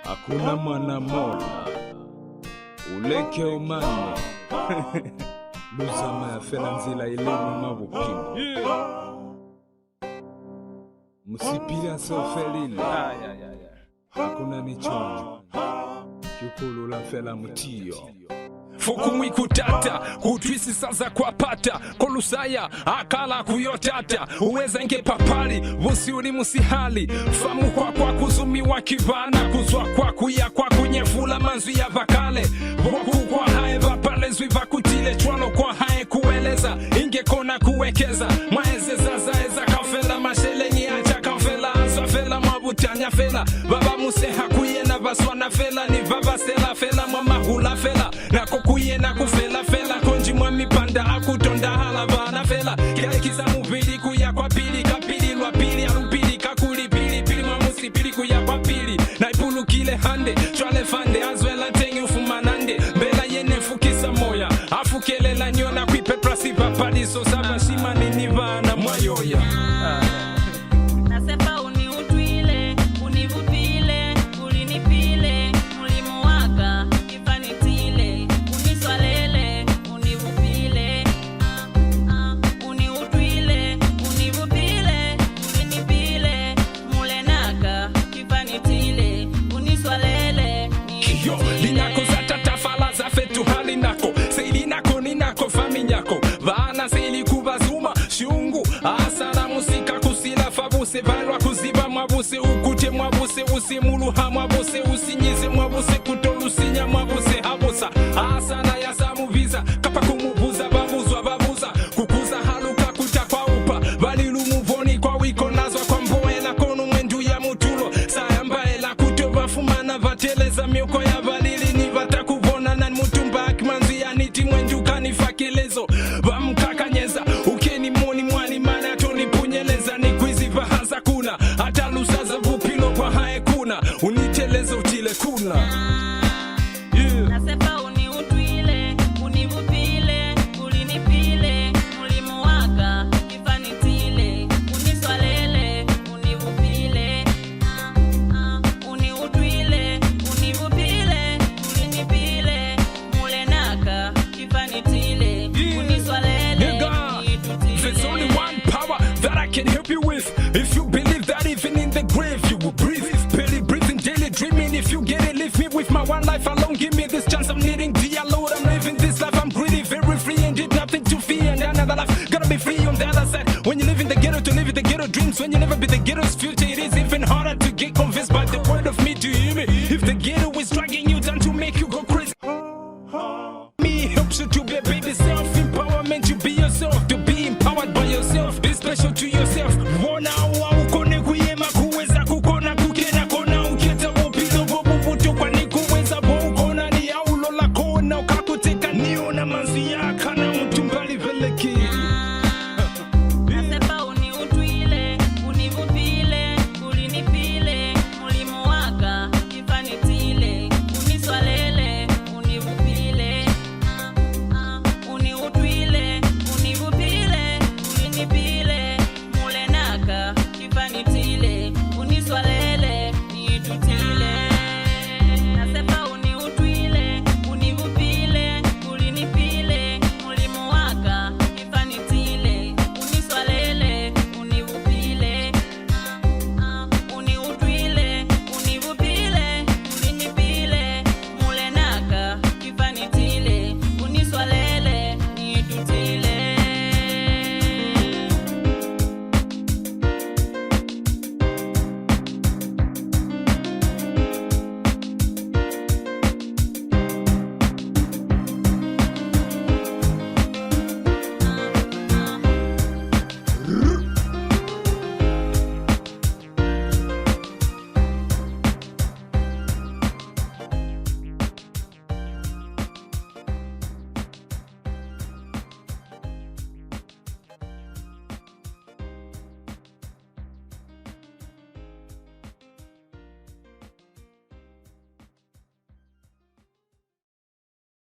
Hakuna mwana mola uleke umanye luzama ya fela nzila ilemu mabupimo musipira sofelile hakuna michonjo kikulu la fela mutiyo Fukumwi kutata, kutwisi saza kwa pata Kolusaya, akala kuyotata Uweza nge papali, busi uli musihali Famu kwa kuzumi wa kivana Kuzwa kwa kuya kwa kunyefula manzu ya vakale Boku kwa hae vapale zwi vakutile Chwalo kwa hae kueleza, inge kona kuwekeza Maeze zaza kafela, mashelenyi acha kafela Azwa fela, mabutanya fela Baba muse hakuye na baswana fela Ni baba sela fela, mama hula fela Nako kuye na kufela fela Konji mwami panda akutonda halabana fela Kile kiza mubili kuya kwa pili Kapili lwa pili arupili kakuli pili Pili mwamusi pili kuya kwa pili Naipulu kile hande Chwale fande azwela tengi ufumanande Mbela yene fukisa moya Afukelela nyona kwipe prasiva paliso Saba shima niniva na mwayoya Nasepa uniutwile, univupile, ulinipile, mulimu waka, kifanitile, uniswalele, univupile, uniutwile, univupile, ulinipile, mulenaka, kifanitile, uniswalele, Yo, linako za tatafala za fetu hali nako Seili nako ninako faminyako Vana seili kuvazuma shungu Asana musika kusila fabuse Valwa kuziba mwabuse ukute mwabuse Usimuluha mwabuse usinyize mwabuse Kutolusinya mwabuse habusa Asana ya samuviza Kapa kumubuza babuzwa babuza Kukuza haluka kuta kwa upa Valilu muvoni kwa wiko nazwa kwa mboe Na konu mwendu ya mutulo Sayambae la kutoba fumana vateleza mioko ya valili ni vatakuvona na mutumba akimanzi ya niti mwendu kanifakelezo Vamkakanyeza ukeni moni mwani mana toni punyeleza ni kwizi vahanza kuna hata lusaza vupilo kwa hae kuna uniteleza utile kuna Nasepa uniutwile, univupile, ulinipile, mulimu waka, kifanitile, uniswalele, univupile, uniutwile, univupile, ulinipile, mulenaka, kifanitile, uniswalele, There's only one power that I can help you with. If you believe that even in the grave you will breathe. Barely breathing, daily dreaming. If you get it, leave me with my one life alone. Give me this chance I'm needing. Dear Lord, I'm living this life. I'm greedy, very free and did nothing to fear. And another life, gotta be free on the other side. When you live in the ghetto, to live in the ghetto dreams. When you never be the ghetto's future, it is even harder to get convinced by the word of me to hear me. If the ghetto is dragging you down to make you go crazy. Me helps you to be a baby self. Empowerment to be yourself. To be empowered by yourself. Be special to yourself.